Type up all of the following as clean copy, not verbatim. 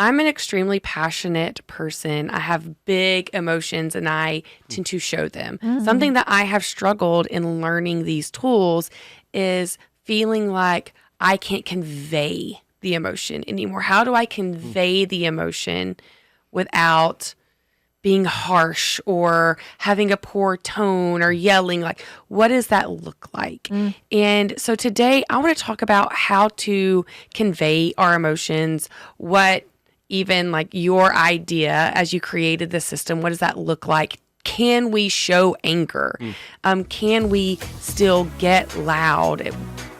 I'm an extremely passionate person. I have big emotions and I tend to show them. Something that I have struggled in learning these tools is feeling like I can't convey the emotion anymore. How do I convey the emotion without being harsh or having a poor tone or yelling? Like, what does that look like? And so today I want to talk about how to convey our emotions, what even like your idea as you created the system, what does that look like? Can we show anger? Can we still get loud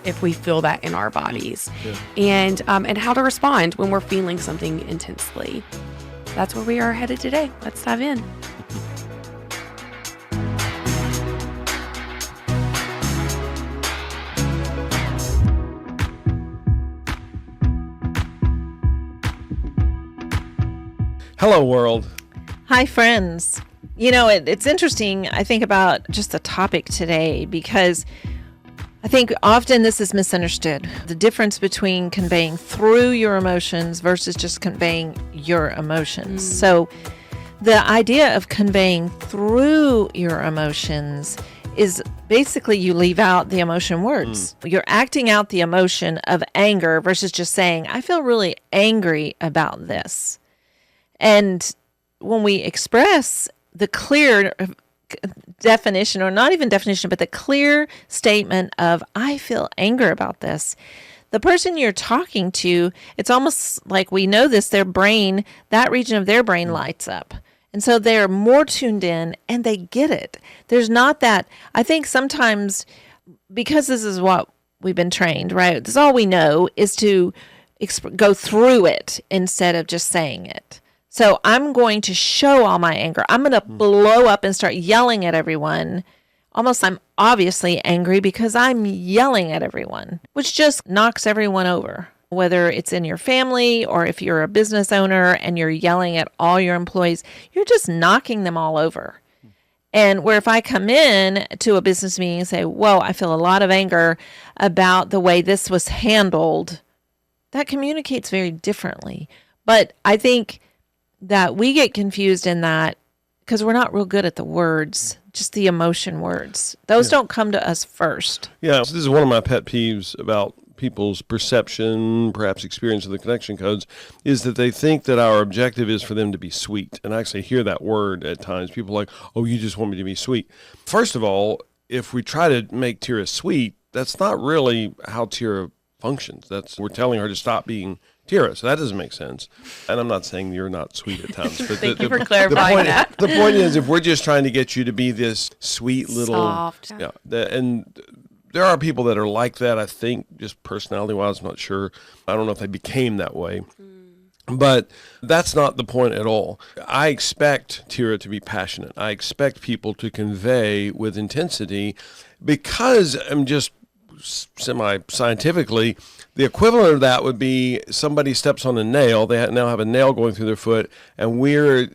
if we feel that in our bodies? And how to respond when we're feeling something intensely. That's where we are headed today. Let's dive in. Hello, world. Hi, friends. You know, it's interesting. I think about just the topic today because I think often this is misunderstood. The difference between conveying through your emotions versus just conveying your emotions. So the idea of conveying through your emotions is basically you leave out the emotion words. You're acting out the emotion of anger versus just saying, I feel really angry about this. And when we express the clear definition, or not even definition, but the clear statement of, I feel anger about this, the person you're talking to, it's almost like we know this, their brain, that region of their brain lights up. And so they're more tuned in and they get it. There's not that, I think sometimes, because this is what we've been trained, right? This is all we know is to go through it instead of just saying it. So I'm going to show all my anger. I'm going to blow up and start yelling at everyone. Almost I'm obviously angry because I'm yelling at everyone, which just knocks everyone over. Whether it's in your family or if you're a business owner and you're yelling at all your employees, you're just knocking them all over. And where if I come in to a business meeting and say, whoa, I feel a lot of anger about the way this was handled, that communicates very differently. But I think that we get confused in that because we're not real good at the words, just the emotion words. Those don't come to us first. Yeah, so this is one of my pet peeves about people's perception, perhaps experience of the connection codes, is that they think that our objective is for them to be sweet. And I actually hear that word at times. People are like, oh, you just want me to be sweet. First of all, if we try to make Tera sweet, that's not really how Tera functions. We're telling her to stop being Tera, so that doesn't make sense. And I'm not saying you're not sweet at times. But Thank you for clarifying that. The point is, if we're just trying to get you to be this sweet little... Soft. Yeah, and there are people that are like that, I think, just personality-wise, I'm not sure. I don't know if they became that way. But that's not the point at all. I expect Tera to be passionate. I expect people to convey with intensity because I'm just semi-scientifically, the equivalent of that would be somebody steps on a nail. They now have a nail going through their foot, and we're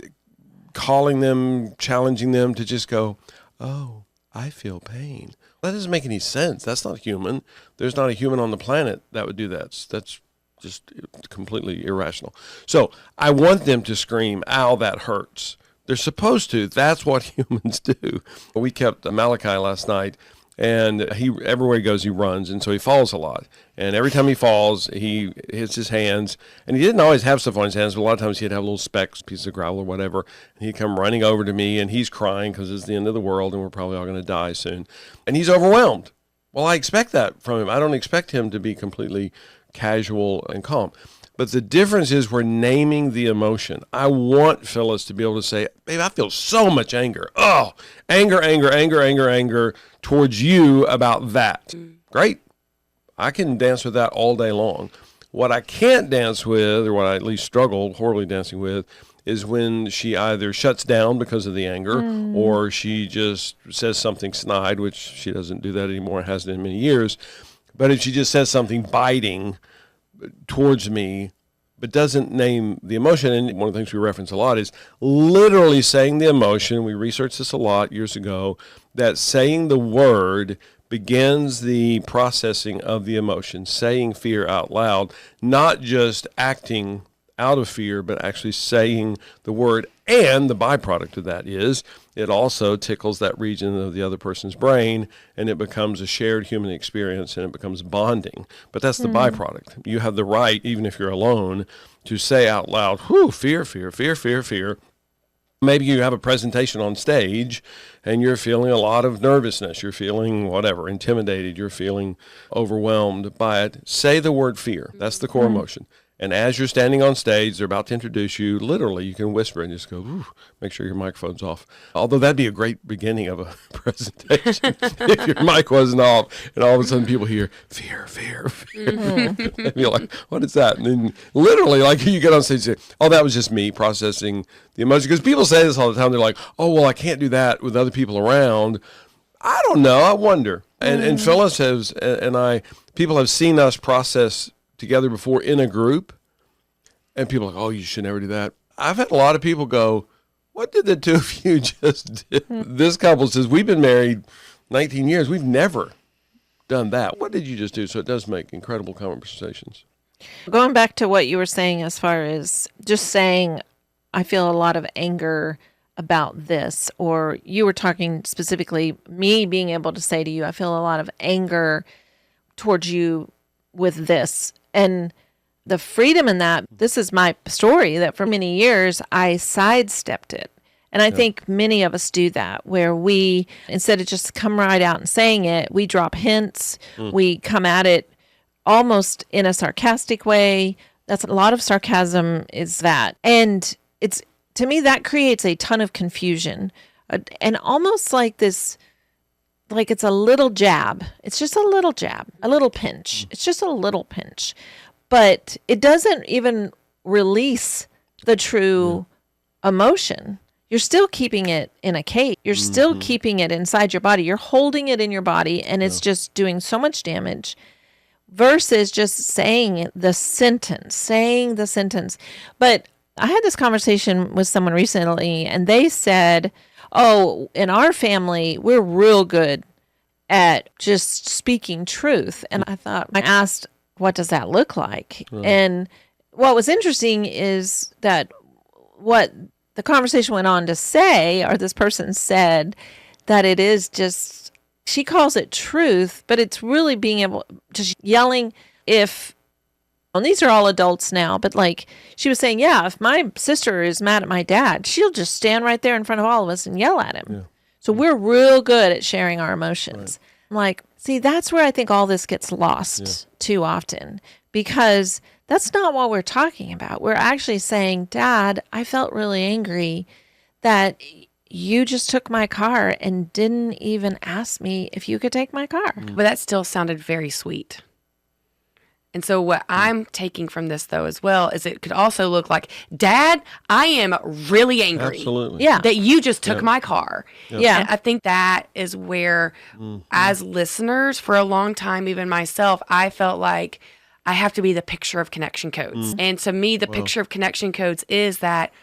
calling them, challenging them to just go, oh, I feel pain. That doesn't make any sense. That's not human. There's not a human on the planet that would do that. That's just completely irrational. So I want them to scream, ow, that hurts. They're supposed to. That's what humans do. We kept Malachi last night, and he everywhere he goes, he runs, and so he falls a lot. And every time he falls, he hits his hands. And he didn't always have stuff on his hands, but a lot of times he'd have little specks, pieces of gravel or whatever. And he'd come running over to me, and he's crying because it's the end of the world, and we're probably all going to die soon. And he's overwhelmed. Well, I expect that from him. I don't expect him to be completely casual and calm. But the difference is we're naming the emotion. I want Phyllis to be able to say, babe, I feel so much anger. Oh, anger towards you about that. Great. I can dance with that all day long. What I can't dance with, or what I at least struggle horribly dancing with, is when she either shuts down because of the anger or she just says something snide, which she doesn't do that anymore, hasn't in many years. But if she just says something biting towards me, but doesn't name the emotion, and one of the things we reference a lot is literally saying the emotion. We researched this a lot years ago, that saying the word begins the processing of the emotion, saying fear out loud, not just acting out of fear, but actually saying the word. And the byproduct of that is it also tickles that region of the other person's brain, and it becomes a shared human experience, and it becomes bonding. But that's the byproduct. You have the right, even if you're alone, to say out loud, whew, fear, fear, fear, fear, fear. Maybe you have a presentation on stage and you're feeling a lot of nervousness. You're feeling whatever, intimidated. You're feeling overwhelmed by it. Say the word fear. That's the core emotion. And as you're standing on stage, they're about to introduce you. Literally, you can whisper and just go, ooh, make sure your microphone's off. Although that'd be a great beginning of a presentation if your mic wasn't off and all of a sudden people hear, fear, fear, fear. And you're like, what is that? And then literally, like you get on stage and say, oh, that was just me processing the emotion. Because people say this all the time. They're like, oh, well, I can't do that with other people around. I don't know. I wonder. And Phyllis has, and people have seen us process together before in a group, and people are like, oh, you should never do that. I've had a lot of people go, what did the two of you just do? This couple says, we've been married 19 years. We've never done that. What did you just do? So it does make incredible conversations. Going back to what you were saying as far as just saying, I feel a lot of anger about this, or you were talking specifically, me being able to say to you, I feel a lot of anger towards you with this. And the freedom in that, this is my story, that for many years I sidestepped it. And I think many of us do that, where we, instead of just come right out and saying it, we drop hints, we come at it almost in a sarcastic way. That's a lot of sarcasm is that. And it's, to me, that creates a ton of confusion and almost like this, like it's a little jab. It's just a little jab, a little pinch. It's just a little pinch. But it doesn't even release the true emotion. You're still keeping it in a cage. You're still keeping it inside your body. You're holding it in your body, and it's just doing so much damage versus just saying the sentence. But I had this conversation with someone recently, and they said, oh, in our family, we're real good at just speaking truth. And I asked, what does that look like? Right. And what was interesting is that what the conversation went on to say, or this person said, that it is just, she calls it truth, but it's really being able, just yelling if, and these are all adults now, but like she was saying, yeah, if my sister is mad at my dad, she'll just stand right there in front of all of us and yell at him. Yeah. So we're real good at sharing our emotions. Right. I'm like, see, that's where I think all this gets lost too often, because that's not what we're talking about. We're actually saying, Dad, I felt really angry that you just took my car and didn't even ask me if you could take my car. But that still sounded very sweet. And so what I'm taking from this, though, as well, is it could also look like, Dad, I am really angry. Absolutely. Yeah. That you just took my car. Yeah. Yeah. And I think that is where, as listeners, for a long time, even myself, I felt like I have to be the picture of connection codes. And to me, the picture of connection codes is that,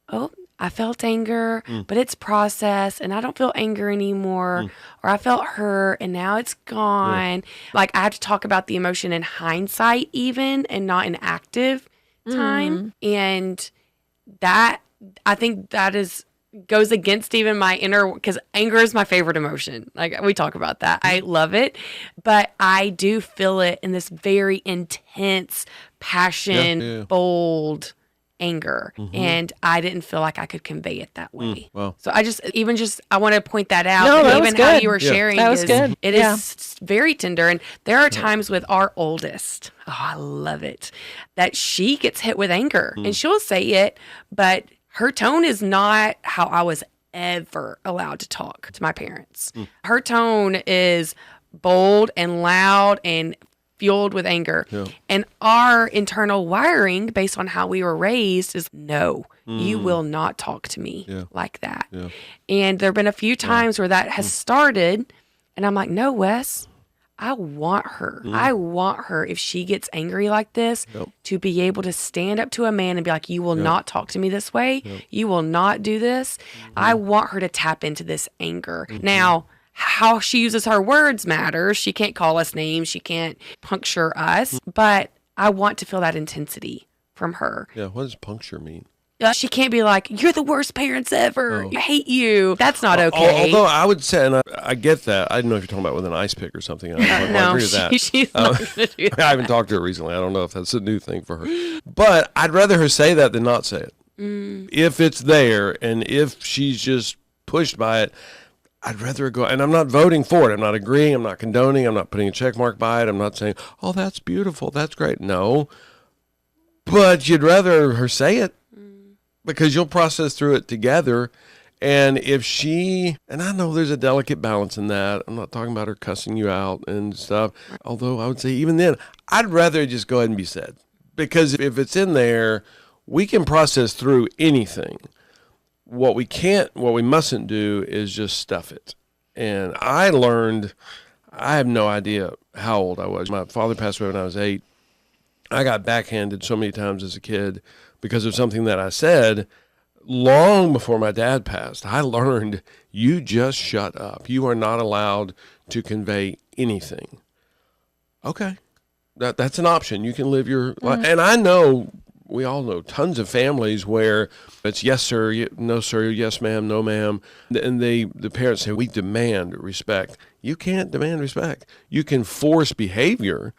oh, I felt anger, but it's processed and I don't feel anger anymore. Or I felt hurt and now it's gone. Yeah. Like I have to talk about the emotion in hindsight even and not in active time. And that, I think that goes against even my inner, because anger is my favorite emotion. Like we talk about that. I love it, but I do feel it in this very intense passion, bold anger. And I didn't feel like I could convey it that way. Wow. So I want to point that out. No, that even was good. How you were sharing that was good. It is very tender. And there are times with our oldest, oh, I love it, that she gets hit with anger and she'll say it, but her tone is not how I was ever allowed to talk to my parents. Her tone is bold and loud and fueled with anger. Yeah. And our internal wiring, based on how we were raised, is no, you will not talk to me like that. Yeah. And there have been a few times where that has started, and I'm like, no, Wes, I want her. I want her, if she gets angry like this, to be able to stand up to a man and be like, you will not talk to me this way. You will not do this. I want her to tap into this anger. Now, how she uses her words matters. She can't call us names. She can't puncture us. But I want to feel that intensity from her. Yeah, what does puncture mean? She can't be like, you're the worst parents ever. I hate you. That's not okay. Although I would say, and I get that. I don't know if you're talking about with an ice pick or something. I No, agree with that. she's not going to do that. I haven't talked to her recently. I don't know if that's a new thing for her. But I'd rather her say that than not say it. If it's there and if she's just pushed by it, I'd rather her go. And I'm not voting for it. I'm not agreeing. I'm not condoning. I'm not putting a check mark by it. I'm not saying, oh, that's beautiful. That's great. No. But you'd rather her say it. Because you'll process through it together. And if she, and I know there's a delicate balance in that. I'm not talking about her cussing you out and stuff. Although I would say even then, I'd rather just go ahead and be said. Because if it's in there, we can process through anything. What we mustn't do is just stuff it. And I learned, I have no idea how old I was. My father passed away when I was 8. I got backhanded so many times as a kid because of something that I said long before my dad passed. I learned, you just shut up. You are not allowed to convey anything. Okay. That's an option. You can live your life. And I know, we all know tons of families where it's yes, sir, no, sir, yes, ma'am, no, ma'am. And the parents say, we demand respect. You can't demand respect. You can force behavior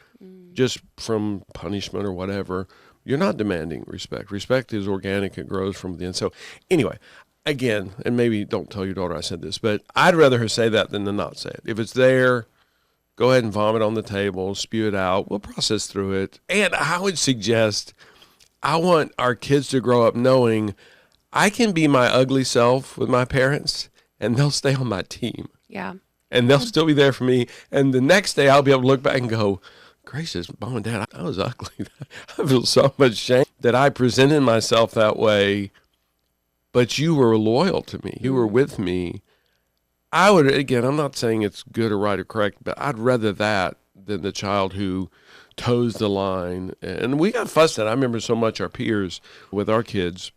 just from punishment or whatever. You're not demanding respect. Respect is organic. It grows from within. So anyway, again, and maybe don't tell your daughter I said this, but I'd rather her say that than to not say it. If it's there, go ahead and vomit on the table, spew it out. We'll process through it. And I would suggest, I want our kids to grow up knowing I can be my ugly self with my parents and they'll stay on my team. Yeah. And they'll still be there for me. And the next day I'll be able to look back and go, gracious, Mom and Dad, I was ugly. I feel so much shame that I presented myself that way, but you were loyal to me. You were with me. I would, again, I'm not saying it's good or right or correct, but I'd rather that than the child who toes the line. And we got fussed at. I remember so much our peers with our kids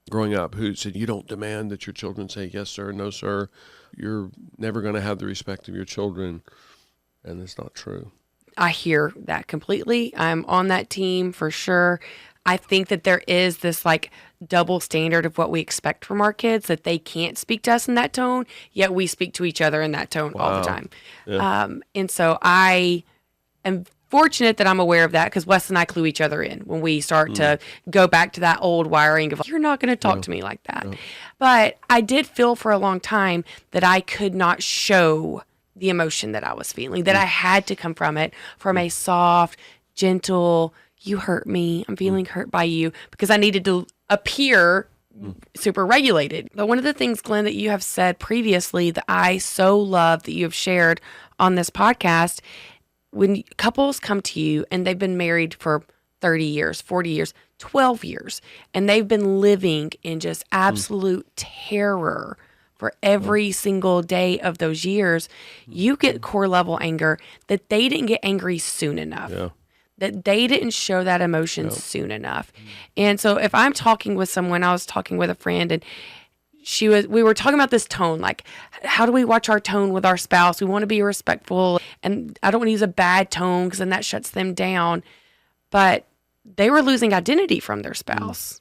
growing up who said, you don't demand that your children say yes, sir, no, sir. You're never going to have the respect of your children. And it's not true. I hear that completely. I'm on that team for sure. I think that there is this like double standard of what we expect from our kids, that they can't speak to us in that tone, yet we speak to each other in that tone all the time. Yeah. And so I am fortunate that I'm aware of that because Wes and I clue each other in when we start to go back to that old wiring of, you're not going to talk to me like that. But I did feel for a long time that I could not show the emotion that I was feeling, that I had to come from it from a soft, gentle, you hurt me, I'm feeling hurt by you, because I needed to appear super regulated. But one of the things, Glenn, that you have said previously that I so love that you have shared on this podcast, when couples come to you and they've been married for 30 years, 40 years, 12 years, and they've been living in just absolute terror for every single day of those years, you get core level anger that they didn't get angry soon enough. Yeah. That they didn't show that emotion soon enough. And so if I'm talking with someone, I was talking with a friend and we were talking about this tone, like, how do we watch our tone with our spouse? We want to be respectful, and I don't want to use a bad tone because then that shuts them down. But they were losing identity from their spouse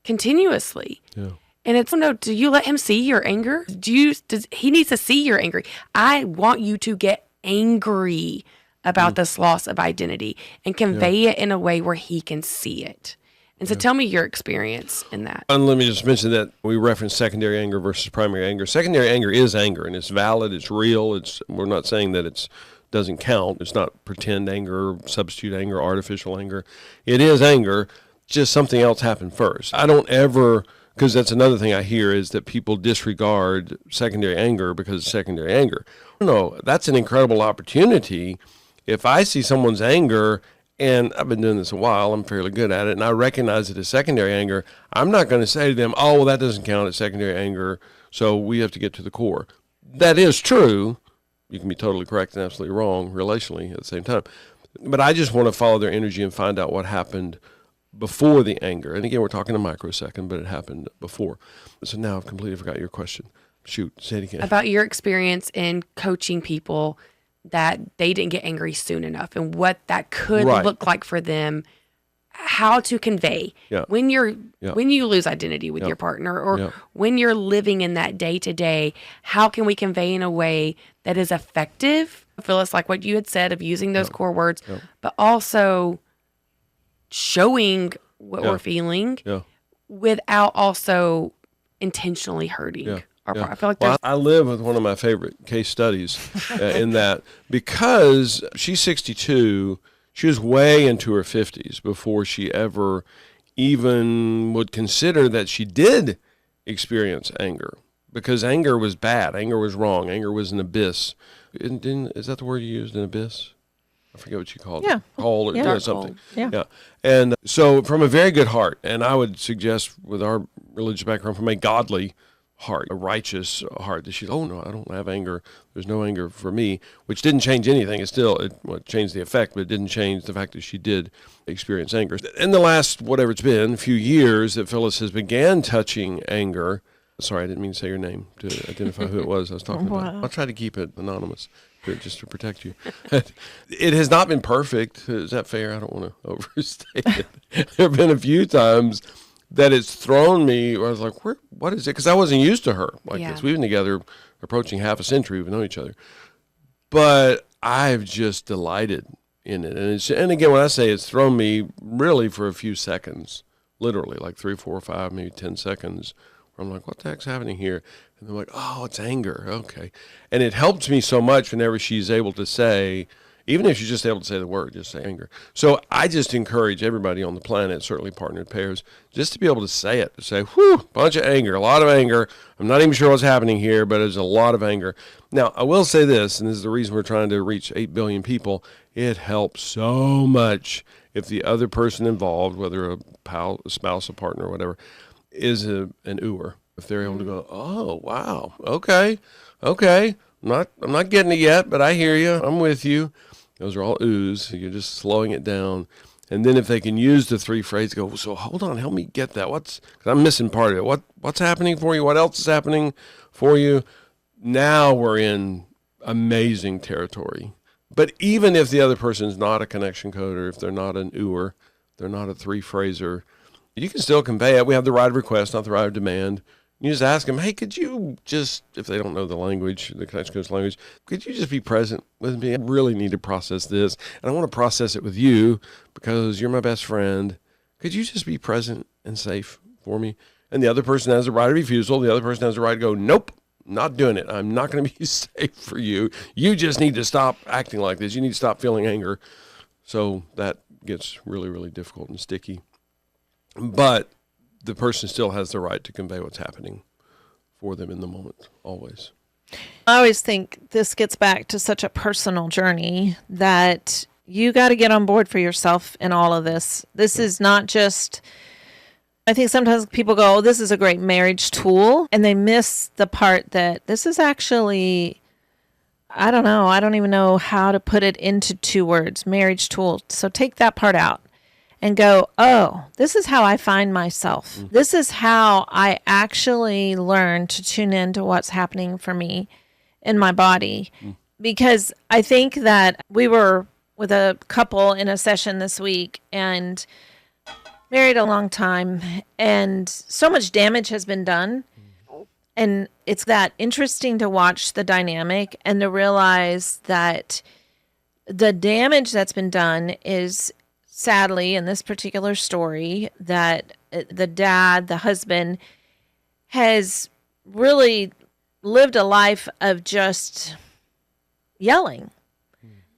continuously. Yeah. And it's, no, do you let him see your anger? He needs to see your anger. I want you to get angry about this loss of identity and convey it in a way where he can see it. And so tell me your experience in that. And let me just mention that we reference secondary anger versus primary anger. Secondary anger is anger, and it's valid, it's real. We're not saying that it doesn't count. It's not pretend anger, substitute anger, artificial anger. It is anger, just something else happened first. I don't ever... Because that's another thing I hear is that people disregard secondary anger because it's secondary anger. No, that's an incredible opportunity. If I see someone's anger, and I've been doing this a while, I'm fairly good at it, and I recognize it as secondary anger, I'm not going to say to them, oh, well, that doesn't count as secondary anger, so we have to get to the core. That is true. You can be totally correct and absolutely wrong relationally at the same time. But I just want to follow their energy and find out what happened before the anger. And again, we're talking a microsecond, but it happened before. So now I've completely forgot your question. Shoot, say it again. About your experience in coaching people that they didn't get angry soon enough and what that could look like for them how to convey Yeah. when Yeah. when you lose identity with your partner, or when you're living in that day to day. How can we convey in a way that is effective? Phyllis, like what you had said of using those core words, but also showing what we're feeling without also intentionally hurting our partner. I feel like I live with one of my favorite case studies in that, because she's 62. She was way into her 50s before she ever even would consider that she did experience anger, because anger was bad. Anger was wrong. Anger was an abyss. Is that the word you used, an abyss? I forget what you called it. Hole or something. Yeah. And so from a very good heart, and I would suggest with our religious background, from a godly heart, a righteous heart, that she's, oh no, I don't have anger. There's no anger for me, which didn't change anything. It changed the effect, but it didn't change the fact that she did experience anger. In the last, whatever it's been, few years that Phyllis has began touching anger. Sorry, I didn't mean to say your name to identify who it was I was talking about. I'll try to keep it anonymous, just to protect you. It has not been perfect. Is that fair? I don't want to overstate it. There have been a few times that it's thrown me where I was like, what is it? Because I wasn't used to her like this. We've been together approaching half a century. We've known each other. But I've just delighted in it. And again, when I say it's thrown me really for a few seconds, literally like 3, 4, 5, maybe 10 seconds, where I'm like, what the heck's happening here? And they're like, oh, it's anger. Okay. And it helps me so much whenever she's able to say, even if she's just able to say the word, just say anger. So I just encourage everybody on the planet, certainly partnered pairs, just to be able to say it, to say, whew, bunch of anger, a lot of anger. I'm not even sure what's happening here, but there's a lot of anger. Now, I will say this, and this is the reason we're trying to reach 8 billion people. It helps so much if the other person involved, whether a spouse, a partner, or whatever, is an ooer. If they're able to go, oh, wow, okay. I'm not getting it yet, but I hear you. I'm with you. Those are all oohs. You're just slowing it down. And then if they can use the 3 phrases, go, so hold on, help me get that. Because I'm missing part of it. What's happening for you? What else is happening for you? Now we're in amazing territory. But even if the other person's not a connection coder, if they're not an ooher, they're not a 3-phraser, you can still convey it. We have the right of request, not the right of demand. You just ask them, hey, could you just, if they don't know the language, the connection codes language, could you just be present with me? I really need to process this, and I want to process it with you because you're my best friend. Could you just be present and safe for me? And the other person has the right of refusal. The other person has the right to go, nope, not doing it. I'm not going to be safe for you. You just need to stop acting like this. You need to stop feeling anger. So that gets really, really difficult and sticky. But the person still has the right to convey what's happening for them in the moment, always. I always think this gets back to such a personal journey that you got to get on board for yourself in all of this. This is not just, I think sometimes people go, oh, this is a great marriage tool, and they miss the part that this is actually, I don't know, I don't even know how to put it into 2 words, marriage tool. So take that part out and go, oh, this is how I find myself. Mm-hmm. This is how I actually learn to tune into what's happening for me in my body. Mm-hmm. Because I think that we were with a couple in a session this week and married a long time, and so much damage has been done. Mm-hmm. And it's that interesting to watch the dynamic and to realize that the damage that's been done is, sadly, in this particular story, that the dad, the husband, has really lived a life of just yelling.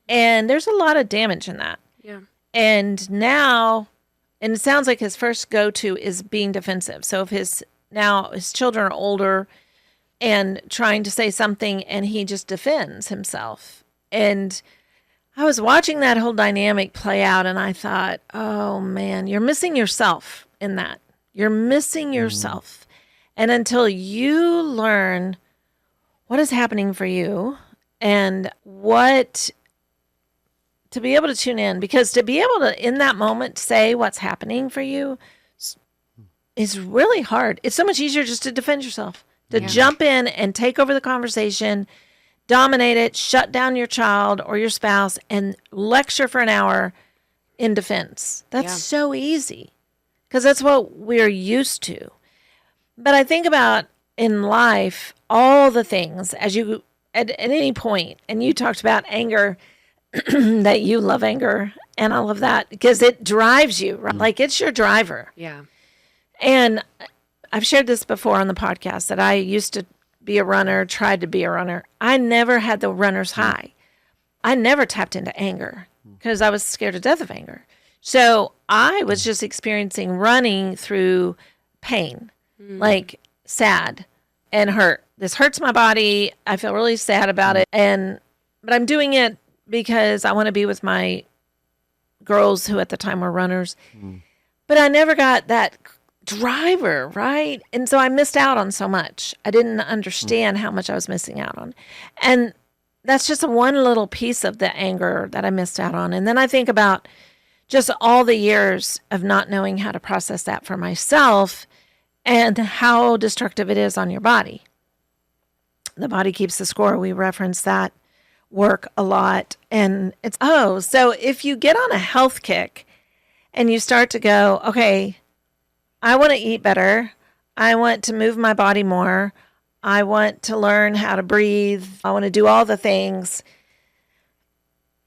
And there's a lot of damage in that. Yeah. And now, and it sounds like his first go-to is being defensive. So if his children are older and trying to say something, and he just defends himself. And I was watching that whole dynamic play out, and I thought, oh, man, you're missing yourself in that. You're missing yourself. And until you learn what is happening for you and to be able to tune in, because to be able to, in that moment, say what's happening for you is really hard. It's so much easier just to defend yourself, to jump in and take over the conversation, dominate it, shut down your child or your spouse, and lecture for an hour in defense. That's Yeah. so easy because that's what we're used to. But I think about in life, all the things as you at any point, and you talked about anger, that you love anger, and I love that because it drives you, right? Like it's your driver. Yeah. And I've shared this before on the podcast that I used to be a runner, tried to be a runner. I never had the runner's high. I never tapped into anger because I was scared to death of anger. So I was just experiencing running through pain, like sad and hurt. This hurts my body. I feel really sad about it. But I'm doing it because I want to be with my girls who at the time were runners. But I never got that driver, right? And so I missed out on so much. I didn't understand how much I was missing out on. And that's just one little piece of the anger that I missed out on. And then I think about just all the years of not knowing how to process that for myself and how destructive it is on your body. The body keeps the score. We reference that work a lot. And it's, so if you get on a health kick and you start to go, okay, I want to eat better. I want to move my body more. I want to learn how to breathe. I want to do all the things.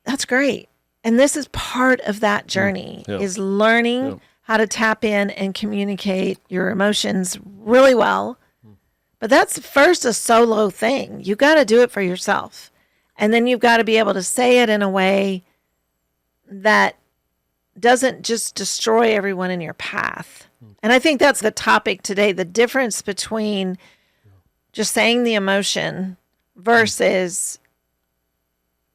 That's great. And this is part of that journey is learning how to tap in and communicate your emotions really well. But that's first a solo thing. You got to do it for yourself. And then you've got to be able to say it in a way that doesn't just destroy everyone in your path. And I think that's the topic today, the difference between just saying the emotion versus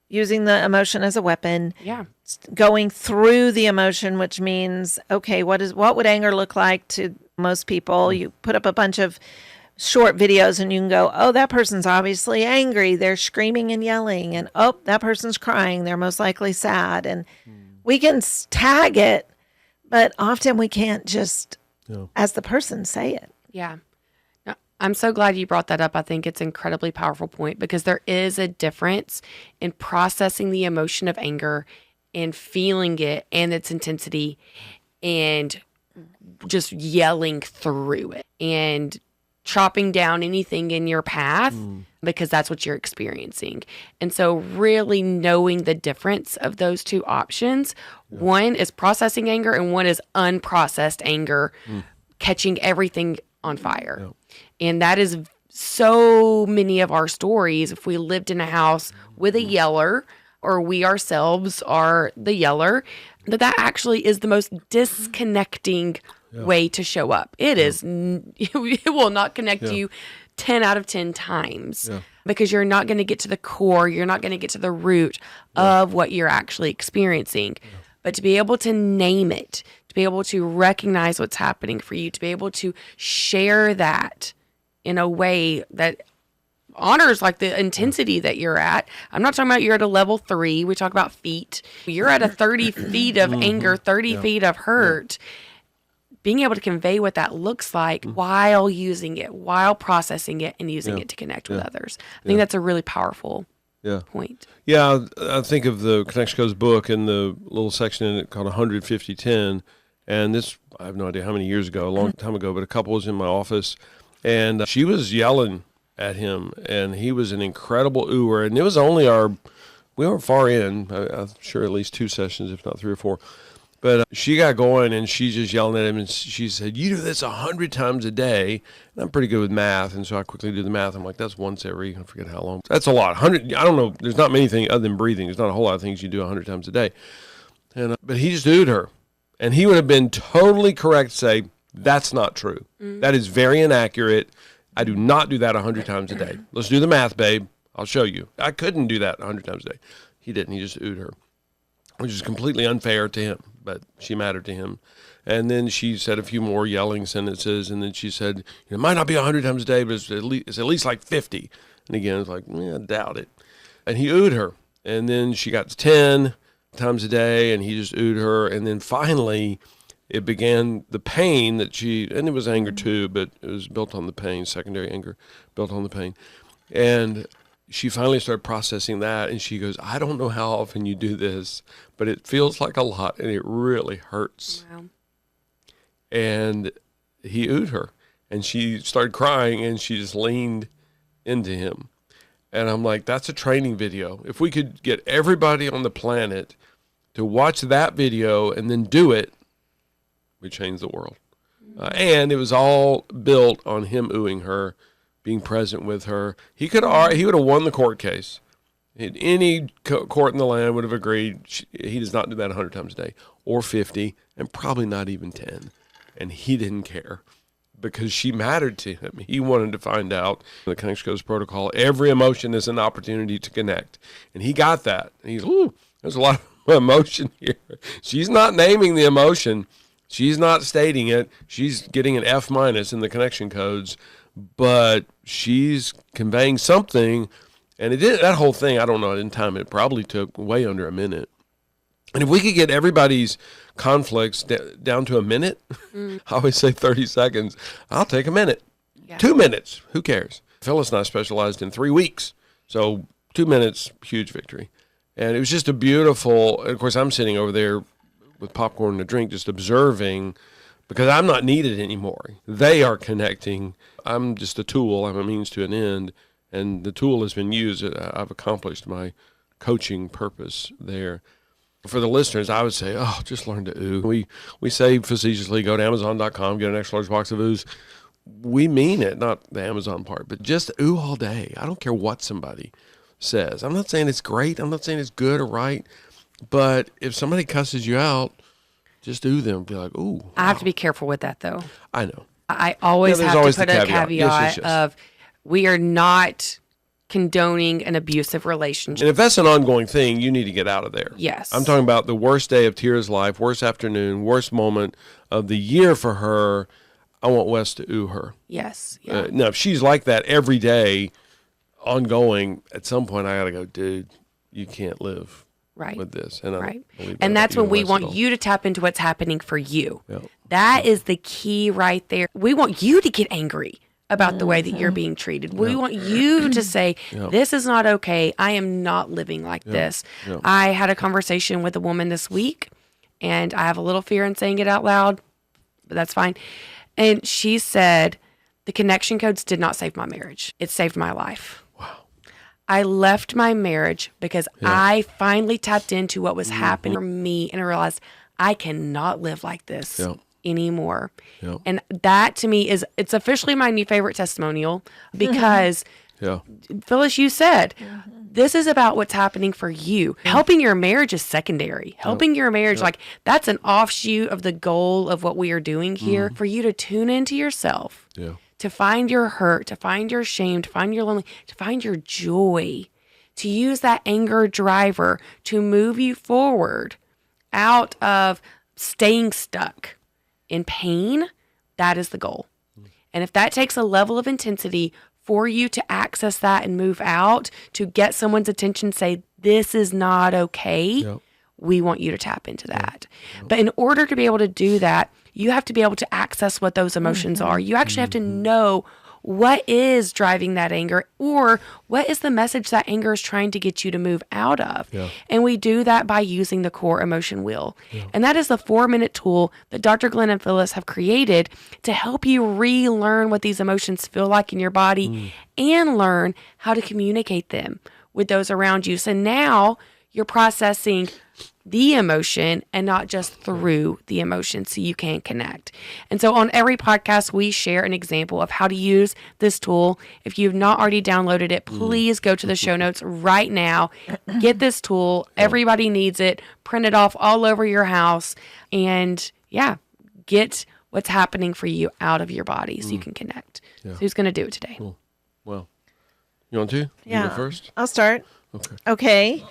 using the emotion as a weapon. Yeah. Going through the emotion, which means, okay, what would anger look like to most people? You put up a bunch of short videos and you can go, oh, that person's obviously angry. They're screaming and yelling. And, oh, that person's crying. They're most likely sad. And we can tag it, but often we can't just, as the person, say it. Yeah. No, I'm so glad you brought that up. I think it's an incredibly powerful point because there is a difference in processing the emotion of anger and feeling it and its intensity and just yelling through it and chopping down anything in your path because that's what you're experiencing. And so really knowing the difference of those two options, one is processing anger and one is unprocessed anger, catching everything on fire. And that is so many of our stories. If we lived in a house with a yeller or we ourselves are the yeller, that actually is the most disconnecting way to show up. It is, it will not connect you 10 out of 10 times because you're not going to get to the core. You're not going to get to the root of what you're actually experiencing. But to be able to name it, to be able to recognize what's happening for you, to be able to share that in a way that honors like the intensity that you're at. I'm not talking about you're at a level 3. We talk about feet. You're at a 30 feet of anger, 30 feet of hurt. Being able to convey what that looks like while using it, while processing it and using it to connect with others. I think that's a really powerful point. Yeah, I think of the Connection Codes book and the little section in it called 150-10. And this, I have no idea how many years ago, a long time ago, but a couple was in my office. And she was yelling at him. And he was an incredible ooer. And it was only we weren't far in. I'm sure at least 2 sessions, if not 3 or 4. But she got going, and she's just yelling at him, and she said, you do this 100 times a day. And I'm pretty good with math, and so I quickly do the math. I'm like, that's once every, I forget how long. That's a lot. 100, I don't know. There's not many things other than breathing. There's not a whole lot of things you do 100 times a day. And but he just oohed her. And he would have been totally correct to say, that's not true. That is very inaccurate. I do not do that 100 times a day. Let's do the math, babe. I'll show you. I couldn't do that 100 times a day. He didn't. He just oohed her, which is completely unfair to him. But she mattered to him. And then she said a few more yelling sentences, and then she said, it might not be 100 times a day, but it's at least like 50. And again, it's like, I doubt it. And he oohed her. And then she got to 10 times a day, and he just oohed her. And then finally, it began the pain that and it was anger too, but it was built on the pain, secondary anger, built on the pain. And she finally started processing that, and she goes, I don't know how often you do this, but it feels like a lot, and it really hurts. Wow. And he oohed her, and she started crying, and she just leaned into him. And I'm like, that's a training video. If we could get everybody on the planet to watch that video and then do it, we change the world. And it was all built on him oohing her, being present with her. He would have won the court case. Any court in the land would have agreed. He does not do that 100 times a day, or 50, and probably not even 10. And he didn't care, because she mattered to him. He wanted to find out the Connection Codes protocol. Every emotion is an opportunity to connect. And he got that. And he's, there's a lot of emotion here. She's not naming the emotion. She's not stating it. She's getting an F- in the Connection Codes, but she's conveying something. And that whole thing, I don't know, in time, it probably took way under a minute. And if we could get everybody's conflicts down to a minute, I always say 30 seconds, I'll take a minute. Yeah. 2 minutes, who cares? Phyllis and I specialized in 3 weeks. So 2 minutes, huge victory. And it was just a beautiful, of course, I'm sitting over there with popcorn and a drink, just observing, because I'm not needed anymore. They are connecting. I'm just a tool. I'm a means to an end. And the tool has been used. I've accomplished my coaching purpose there. For the listeners, I would say, just learn to ooh. We say facetiously, go to Amazon.com, get an extra large box of oohs. We mean it, not the Amazon part, but just ooh all day. I don't care what somebody says. I'm not saying it's great. I'm not saying it's good or right. But if somebody cusses you out, just ooh them. Be like, ooh. Wow. I have to be careful with that, though. I know. I always have always to put a caveat yes. of, we are not condoning an abusive relationship. And if that's an ongoing thing, you need to get out of there. Yes. I'm talking about the worst day of Tera's life, worst afternoon, worst moment of the year for her. I want Wes to ooh her. Yes. Yeah. Now, if she's like that every day, ongoing, at some point I got to go, dude, you can't live with this. And that's when we want you to tap into what's happening for you. Yep. That is the key right there. We want you to get angry about the way that you're being treated. We want you to say, this is not okay. I am not living like this. I had a conversation with a woman this week, and I have a little fear in saying it out loud, but that's fine. And she said, the Connection Codes did not save my marriage. It saved my life. Wow. I left my marriage because I finally tapped into what was happening for me, and I realized I cannot live like this anymore. And that to me it's officially my new favorite testimonial, because Phyllis, you said this is about what's happening for you. Helping your marriage is secondary. Helping your marriage, like, that's an offshoot of the goal of what we are doing here, for you to tune into yourself, to find your hurt, to find your shame, to find your lonely, to find your joy, to use that anger driver to move you forward out of staying stuck in pain. That is the goal. And if that takes a level of intensity for you to access that and move out, to get someone's attention, say, this is not okay, we want you to tap into that. But in order to be able to do that, you have to be able to access what those emotions are. You actually have to know what is driving that anger, or what is the message that anger is trying to get you to move out of. And we do that by using the core emotion wheel. And that is the 4-minute tool that Dr. Glenn and Phyllis have created to help you relearn what these emotions feel like in your body and learn how to communicate them with those around you. So now you're processing the emotion and not just through the emotion, so you can connect. And so on every podcast, we share an example of how to use this tool. If you've not already downloaded it, please go to the show notes right now. Get this tool. Everybody needs it. Print it off all over your house. And get what's happening for you out of your body so you can connect. So who's going to do it today? Cool. Well, you want to? Yeah. You go first? I'll start. Okay.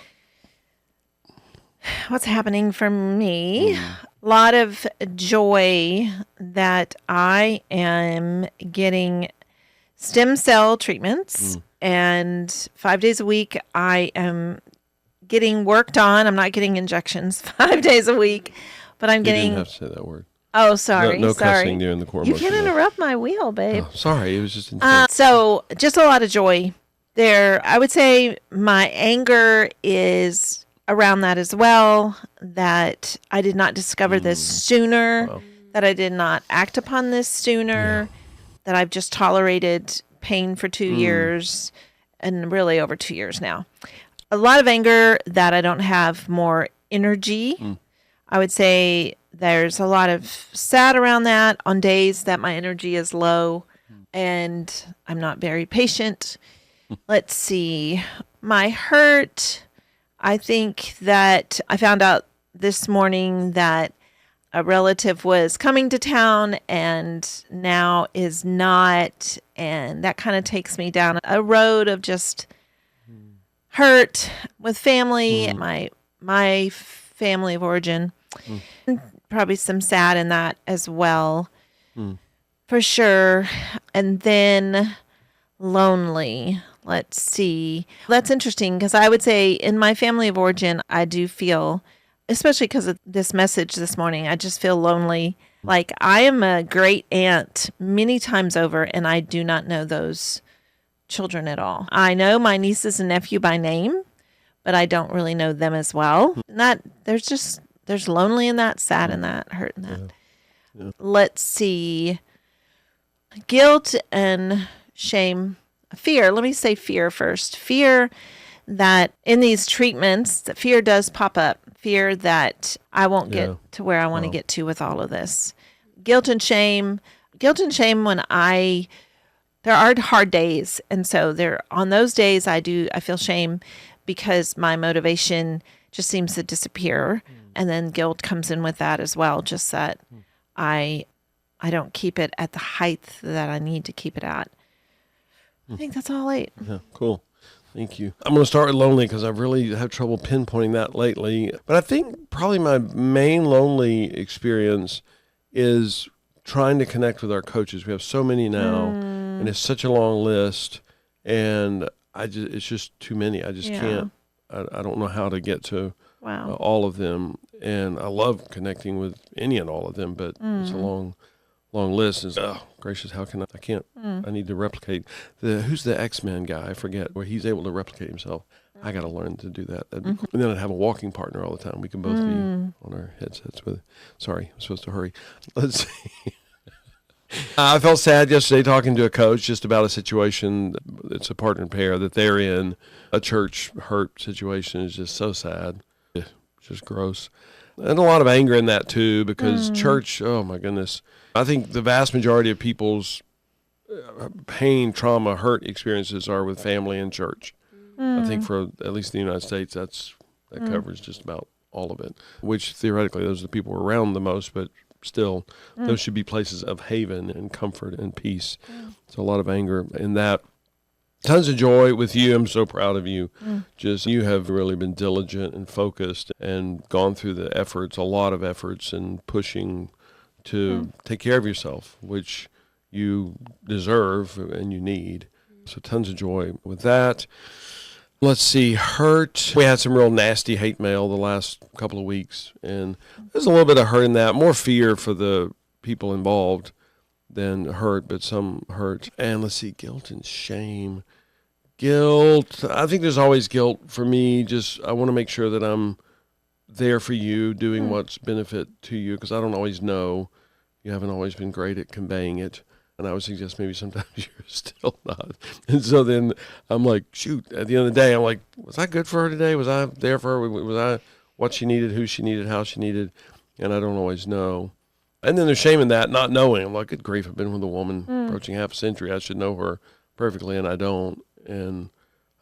What's happening for me? A lot of joy that I am getting stem cell treatments, and 5 days a week I am getting worked on. I'm not getting injections 5 days a week, but I'm getting... You didn't have to say that word. Oh, sorry. No sorry. cussing during the core You motion. can't interrupt my wheel, babe. Oh, sorry, it was just... So just a lot of joy I would say my anger is around that as well, that I did not discover this sooner, Wow. that I did not act upon this sooner, that I've just tolerated pain for 2 years and really over 2 years now. A lot of anger that I don't have more energy. I would say there's a lot of sad around that on days that my energy is low and I'm not very patient. Let's see. My hurt, I think that I found out this morning that a relative was coming to town and now is not. And that kind of takes me down a road of just hurt with family, my family of origin. Probably some sad in that as well, for sure. And then lonely. Let's see. That's interesting because I would say in my family of origin, I do feel, especially because of this message this morning, I just feel lonely. Like I am a great aunt many times over, and I do not know those children at all. I know my nieces and nephew by name, but I don't really know them as well. And that there's lonely in that, sad in that, hurt in that. Yeah. Let's see. Guilt and shame. Fear. Let me say fear first. Fear that in these treatments, that fear does pop up. Fear that I won't get to where I want to get to with all of this. Guilt and shame. Guilt and shame when there are hard days. And so on those days I feel shame because my motivation just seems to disappear. And then guilt comes in with that as well. Just that I don't keep it at the height that I need to keep it at. I think that's all 8. Yeah, cool. Thank you. I'm going to start with lonely because I've really had trouble pinpointing that lately. But I think probably my main lonely experience is trying to connect with our coaches. We have so many now, and it's such a long list, and it's just too many. I just can't. I don't know how to get to all of them, and I love connecting with any and all of them, but it's a long list. Is gracious, how can I can't. I need to replicate who's the X-Men guy? I forget, where he's able to replicate himself. I got to learn to do that. That'd be cool. And then I'd have a walking partner all the time. We can both be on our headsets with. Sorry, I'm supposed to hurry. Let's see. I felt sad yesterday talking to a coach just about a situation. It's a partner pair that they're in. A church hurt situation is just so sad. It's just gross. And a lot of anger in that too, because church, oh my goodness. I think the vast majority of people's pain, trauma, hurt experiences are with family and church. I think for at least in the United States, that covers just about all of it, which theoretically those are the people we're around the most, but still those should be places of haven and comfort and peace. So a lot of anger in that. Tons of joy with you. I'm so proud of you. Just you have really been diligent and focused and gone through the efforts, a lot of efforts, and pushing to take care of yourself, which you deserve and you need. So tons of joy with that. Let's see, hurt. We had some real nasty hate mail the last couple of weeks, and there's a little bit of hurt in that. More fear for the people involved than hurt, but some hurt. And let's see, guilt and shame. Guilt. I think there's always guilt for me. Just I want to make sure that I'm there for you, doing what's benefit to you, because I don't always know. You haven't always been great at conveying it. And I would suggest maybe sometimes you're still not. And so then I'm like, shoot, at the end of the day, I'm like, was I good for her today? Was I there for her? Was I what she needed, who she needed, how she needed? And I don't always know. And then there's shame in that, not knowing. I'm like, good grief, I've been with a woman approaching half a century. I should know her perfectly, and I don't. And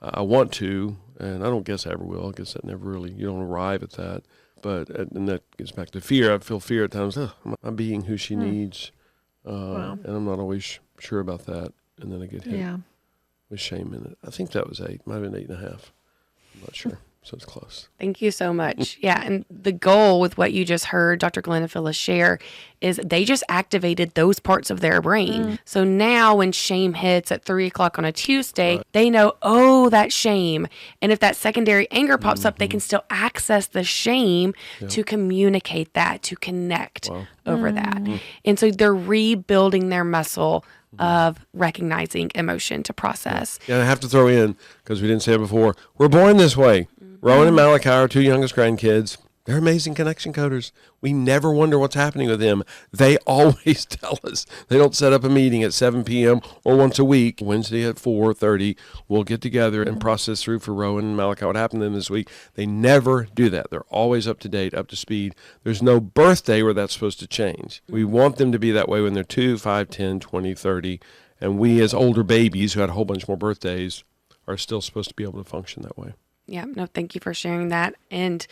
I want to, and I don't guess I ever will. I guess that never really, you don't arrive at that. But, and that gets back to fear. I feel fear at times. I'm being who she needs. And I'm not always sure about that. And then I get hit with shame in it. I think that was 8. Might have been 8.5. I'm not sure. So it's close. Thank you so much. Yeah. And the goal with what you just heard Dr. Glenn and Phyllis share is they just activated those parts of their brain. So now when shame hits at 3:00 on a Tuesday, they know, oh, that shame. And if that secondary anger pops up, they can still access the shame to communicate that, to connect over that. And so they're rebuilding their muscle of recognizing emotion to process. Yeah, and I have to throw in, because we didn't say it before, we're born this way. Rowan and Malachi, our two youngest grandkids, they're amazing connection coders. We never wonder what's happening with them. They always tell us. They don't set up a meeting at 7 p.m. or once a week. Wednesday at 4:30, we'll get together and process through for Rowan and Malachi what happened to them this week. They never do that. They're always up to date, up to speed. There's no birthday where that's supposed to change. We want them to be that way when they're 2, 5, 10, 20, 30. And we as older babies who had a whole bunch more birthdays are still supposed to be able to function that way. Yeah, no, thank you for sharing that. And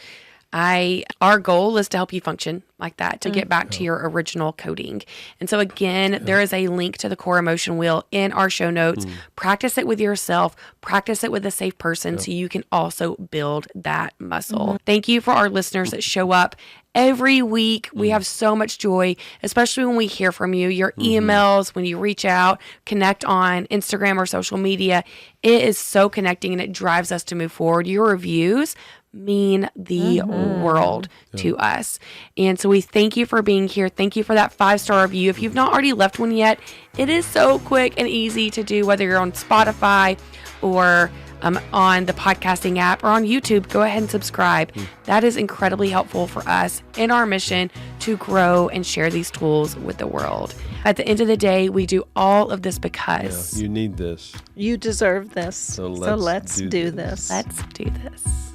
our goal is to help you function like that, to get back to your original coding. And so again, there is a link to the core emotion wheel in our show notes. Practice it with yourself, practice it with a safe person so you can also build that muscle. Thank you for our listeners that show up every week. We have so much joy, especially when we hear from you, your emails, when you reach out, connect on Instagram or social media. It is so connecting and it drives us to move forward. Your reviews mean the world to us. And so we thank you for being here. Thank you for that 5-star review. If you've not already left one yet, it is so quick and easy to do, whether you're on Spotify or on the podcasting app or on YouTube. Go ahead and subscribe. That is incredibly helpful for us in our mission to grow and share these tools with the world. At the end of the day, we do all of this because you need this. You deserve this. So let's do this. Let's do this.